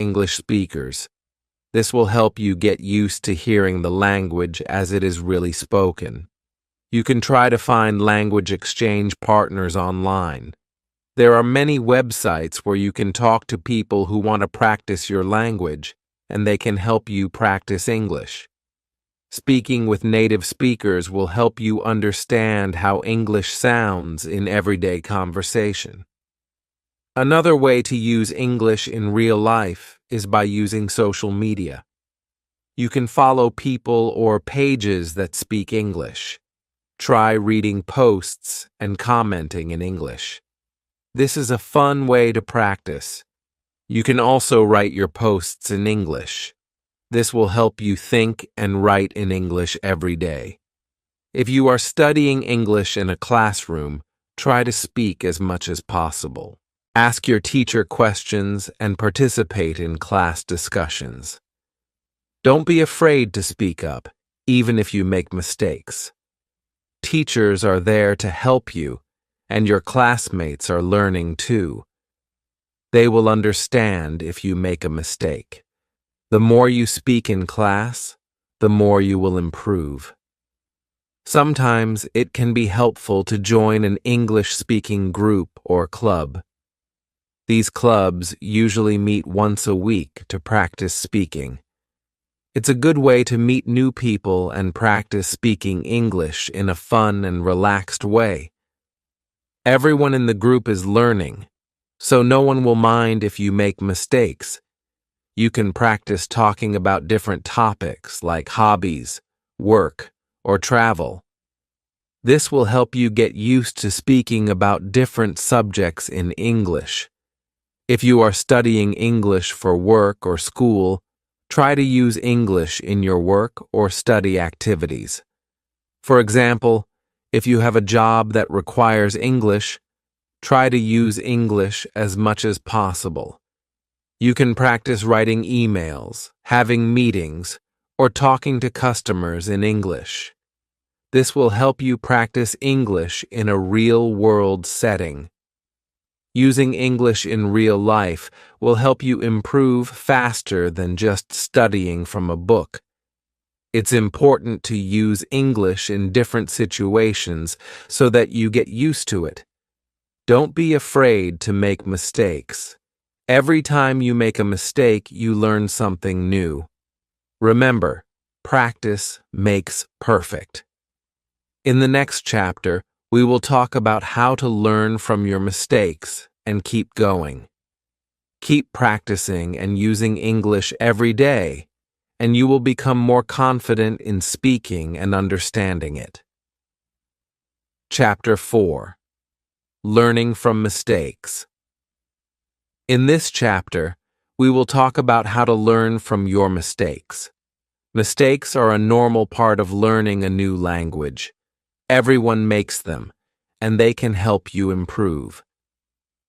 English speakers. This will help you get used to hearing the language as it is really spoken. You can try to find language exchange partners online. There are many websites where you can talk to people who want to practice your language, and they can help you practice English. Speaking with native speakers will help you understand how English sounds in everyday conversation. Another way to use English in real life is by using social media. You can follow people or pages that speak English. Try reading posts and commenting in English. This is a fun way to practice. You can also write your posts in English. This will help you think and write in English every day. If you are studying English in a classroom, try to speak as much as possible. Ask your teacher questions and participate in class discussions. Don't be afraid to speak up, even if you make mistakes. Teachers are there to help you, and your classmates are learning too. They will understand if you make a mistake. The more you speak in class, the more you will improve. Sometimes it can be helpful to join an English-speaking group or club. These clubs usually meet once a week to practice speaking. It's a good way to meet new people and practice speaking English in a fun and relaxed way. Everyone in the group is learning, so no one will mind if you make mistakes. You can practice talking about different topics like hobbies, work, or travel. This will help you get used to speaking about different subjects in English. If you are studying English for work or school, try to use English in your work or study activities. For example, if you have a job that requires English, try to use English as much as possible. You can practice writing emails, having meetings, or talking to customers in English. This will help you practice English in a real-world setting. Using English in real life will help you improve faster than just studying from a book. It's important to use English in different situations so that you get used to it. Don't be afraid to make mistakes. Every time you make a mistake, you learn something new. Remember, practice makes perfect. In the next chapter, we will talk about how to learn from your mistakes and keep going. Keep practicing and using English every day, and you will become more confident in speaking and understanding it. Chapter 4. Learning from mistakes. In this chapter, we will talk about how to learn from your mistakes. Mistakes are a normal part of learning a new language. Everyone makes them, and they can help you improve.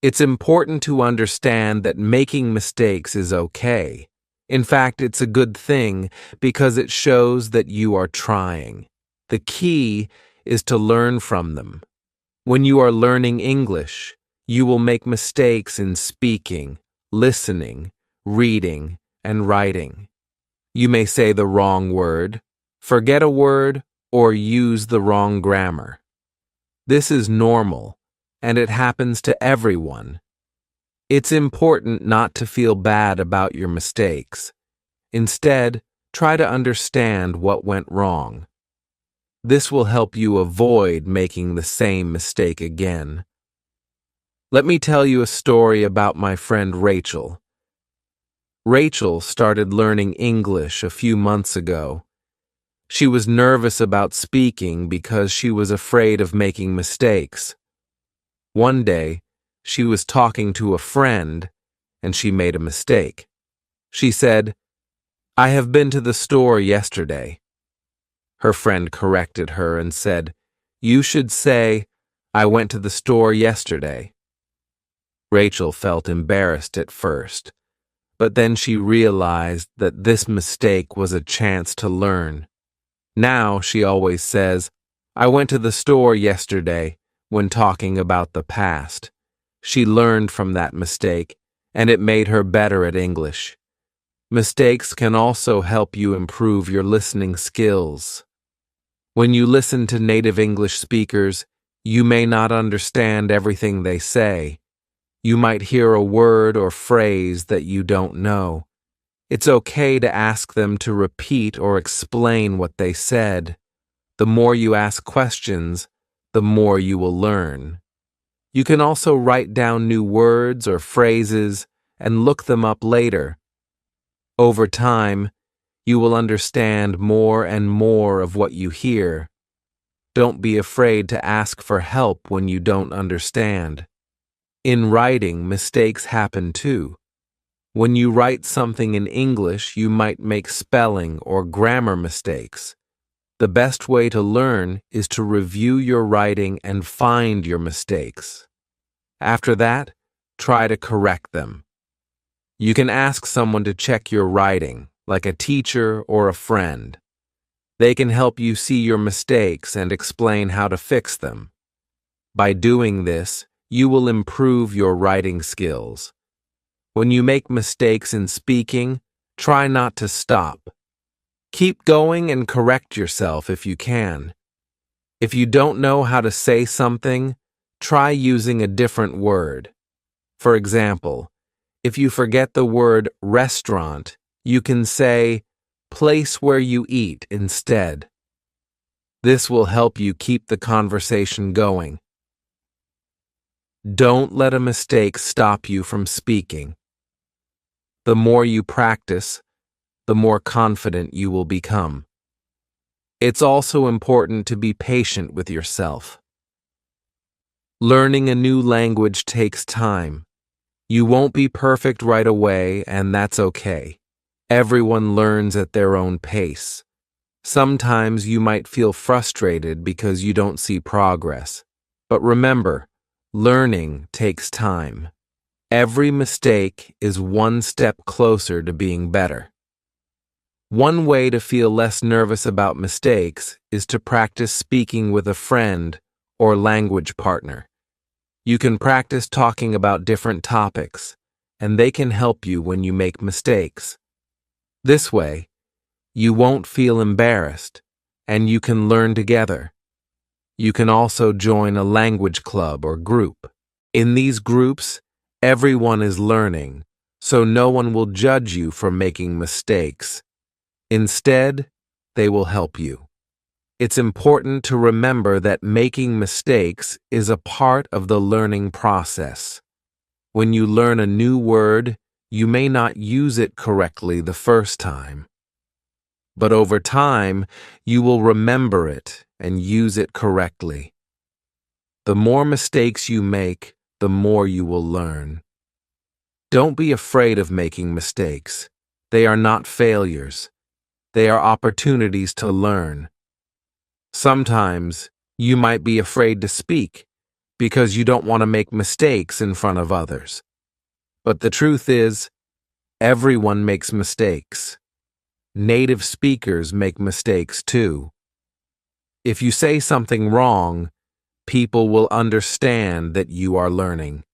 It's important to understand that making mistakes is okay. In fact, it's a good thing because it shows that you are trying. The key is to learn from them. When you are learning English, you will make mistakes in speaking, listening, reading, and writing. You may say the wrong word, forget a word, or use the wrong grammar. This is normal, and it happens to everyone. It's important not to feel bad about your mistakes. Instead, try to understand what went wrong. This will help you avoid making the same mistake again. Let me tell you a story about my friend Rachel. Rachel started learning English a few months ago. She was nervous about speaking because she was afraid of making mistakes. One day, she was talking to a friend, and she made a mistake. She said, "I have been to the store yesterday." Her friend corrected her and said, "You should say, 'I went to the store yesterday.'" Rachel felt embarrassed at first, but then she realized that this mistake was a chance to learn. Now she always says, "I went to the store yesterday," when talking about the past. She learned from that mistake, and it made her better at English. Mistakes can also help you improve your listening skills. When you listen to native English speakers, you may not understand everything they say. You might hear a word or phrase that you don't know. It's okay to ask them to repeat or explain what they said. The more you ask questions, the more you will learn. You can also write down new words or phrases and look them up later. Over time, you will understand more and more of what you hear. Don't be afraid to ask for help when you don't understand. In writing, mistakes happen too. When you write something in English, you might make spelling or grammar mistakes. The best way to learn is to review your writing and find your mistakes. After that, try to correct them. You can ask someone to check your writing, like a teacher or a friend. They can help you see your mistakes and explain how to fix them. By doing this, you will improve your writing skills. When you make mistakes in speaking, try not to stop. Keep going and correct yourself if you can. If you don't know how to say something, try using a different word. For example, if you forget the word restaurant, you can say place where you eat instead. This will help you keep the conversation going. Don't let a mistake stop you from speaking. The more you practice, the more confident you will become. It's also important to be patient with yourself. Learning a new language takes time. You won't be perfect right away, and that's okay. Everyone learns at their own pace. Sometimes you might feel frustrated because you don't see progress. But remember, learning takes time. Every mistake is one step closer to being better. One way to feel less nervous about mistakes is to practice speaking with a friend or language partner. You can practice talking about different topics, and they can help you when you make mistakes. This way, you won't feel embarrassed, and you can learn together. You can also join a language club or group. In these groups, everyone is learning, so no one will judge you for making mistakes. Instead, they will help you. It's important to remember that making mistakes is a part of the learning process. When you learn a new word, you may not use it correctly the first time. But over time, you will remember it and use it correctly. The more mistakes you make, the more you will learn. Don't be afraid of making mistakes. They are not failures. They are opportunities to learn. Sometimes, you might be afraid to speak because you don't want to make mistakes in front of others. But the truth is, everyone makes mistakes. Native speakers make mistakes too. If you say something wrong, people will understand that you are learning.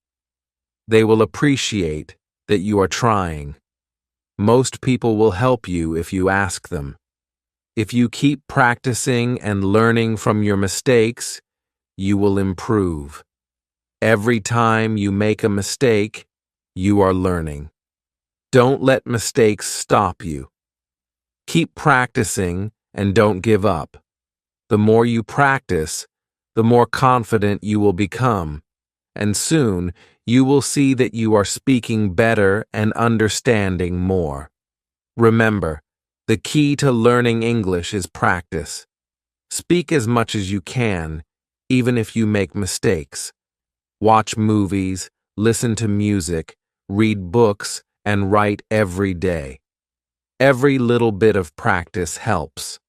They will appreciate that you are trying. Most people will help you if you ask them. If you keep practicing and learning from your mistakes, you will improve. Every time you make a mistake, you are learning. Don't let mistakes stop you. Keep practicing and don't give up. The more you practice, the more confident you will become, and soon you will see that you are speaking better and understanding more. Remember, the key to learning English is practice. Speak as much as you can, even if you make mistakes. Watch movies, listen to music, read books, and write every day. Every little bit of practice helps.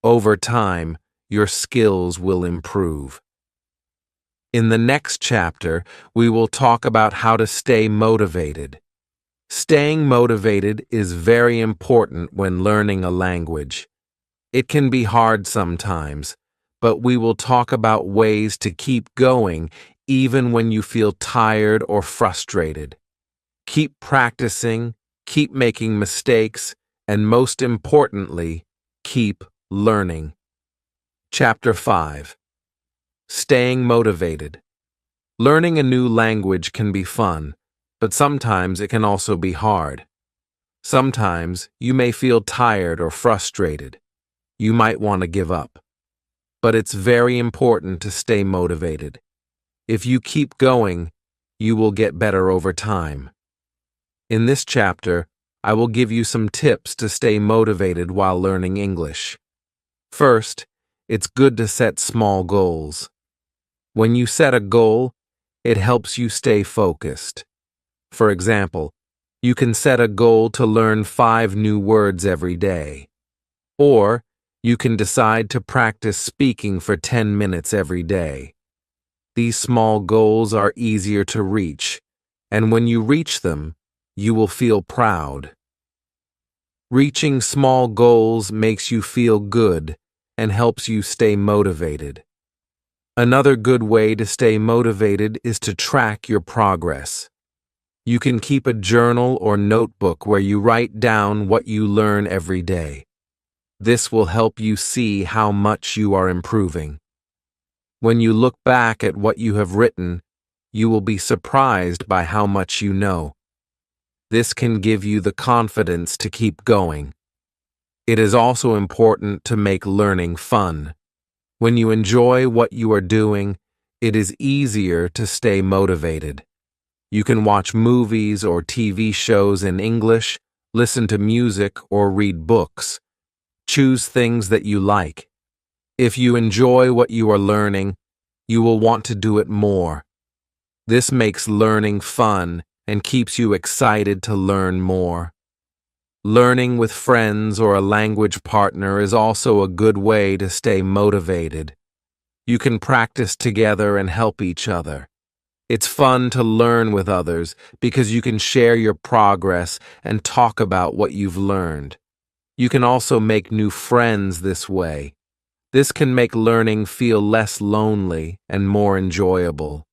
Over time, your skills will improve. In the next chapter, we will talk about how to stay motivated. Staying motivated is very important when learning a language. It can be hard sometimes, but we will talk about ways to keep going even when you feel tired or frustrated. Keep practicing, keep making mistakes, and most importantly, keep learning. Chapter 5. Staying motivated. Learning a new language can be fun, but sometimes it can also be hard. Sometimes you may feel tired or frustrated. You might want to give up. But it's very important to stay motivated. If you keep going, you will get better over time. In this chapter, I will give you some tips to stay motivated while learning English. First, it's good to set small goals. When you set a goal, it helps you stay focused. For example, you can set a goal to learn 5 new words every day. Or, you can decide to practice speaking for 10 minutes every day. These small goals are easier to reach, and when you reach them, you will feel proud. Reaching small goals makes you feel good and helps you stay motivated. Another good way to stay motivated is to track your progress. You can keep a journal or notebook where you write down what you learn every day. This will help you see how much you are improving. When you look back at what you have written, you will be surprised by how much you know. This can give you the confidence to keep going. It is also important to make learning fun. When you enjoy what you are doing, it is easier to stay motivated. You can watch movies or TV shows in English, listen to music, or read books. Choose things that you like. If you enjoy what you are learning, you will want to do it more. This makes learning fun and keeps you excited to learn more. Learning with friends or a language partner is also a good way to stay motivated. You can practice together and help each other. It's fun to learn with others because you can share your progress and talk about what you've learned. You can also make new friends this way. This can make learning feel less lonely and more enjoyable.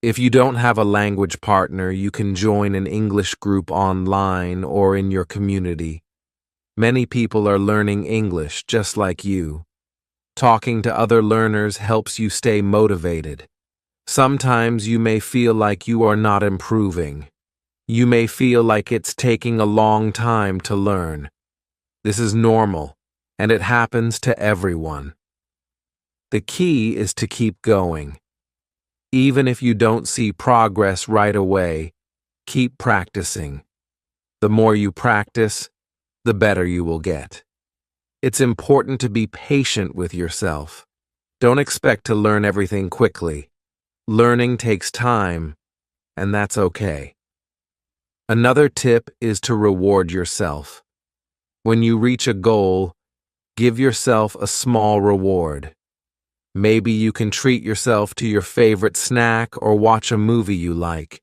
If you don't have a language partner, you can join an English group online or in your community. Many people are learning English just like you. Talking to other learners helps you stay motivated. Sometimes you may feel like you are not improving. You may feel like it's taking a long time to learn. This is normal, and it happens to everyone. The key is to keep going. Even if you don't see progress right away, keep practicing. The more you practice, the better you will get. It's important to be patient with yourself. Don't expect to learn everything quickly. Learning takes time, and that's okay. Another tip is to reward yourself. When you reach a goal, give yourself a small reward. Maybe you can treat yourself to your favorite snack or watch a movie you like.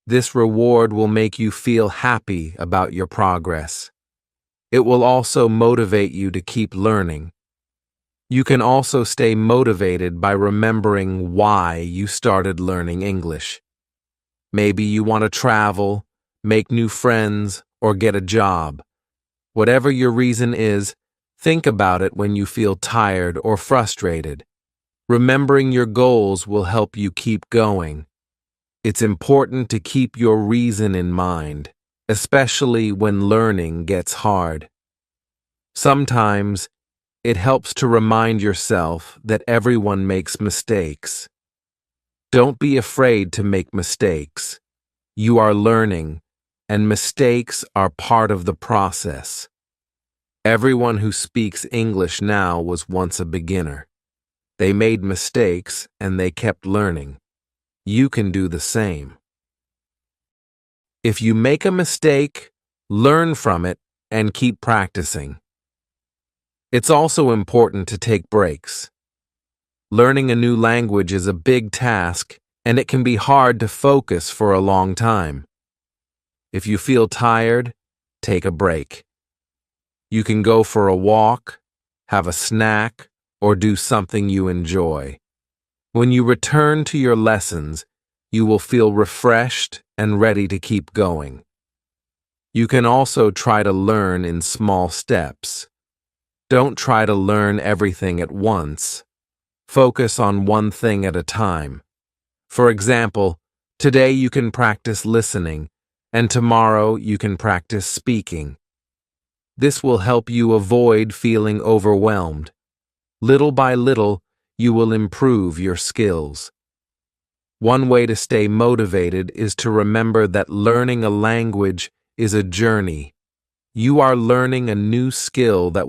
This reward will make you feel happy about your progress. It will also motivate you to keep learning. You can also stay motivated by remembering why you started learning English. Maybe you want to travel, make new friends, or get a job. Whatever your reason is, think about it when you feel tired or frustrated. Remembering your goals will help you keep going. It's important to keep your reason in mind, especially when learning gets hard. Sometimes, it helps to remind yourself that everyone makes mistakes. Don't be afraid to make mistakes. You are learning, and mistakes are part of the process. Everyone who speaks English now was once a beginner. They made mistakes, and they kept learning. You can do the same. If you make a mistake, learn from it and keep practicing. It's also important to take breaks. Learning a new language is a big task, and it can be hard to focus for a long time. If you feel tired, take a break. You can go for a walk, have a snack, or do something you enjoy. When you return to your lessons, you will feel refreshed and ready to keep going. You can also try to learn in small steps. Don't try to learn everything at once. Focus on one thing at a time. For example, today you can practice listening, and tomorrow you can practice speaking. This will help you avoid feeling overwhelmed. Little by little, you will improve your skills. One way to stay motivated is to remember that learning a language is a journey. You are learning a new skill that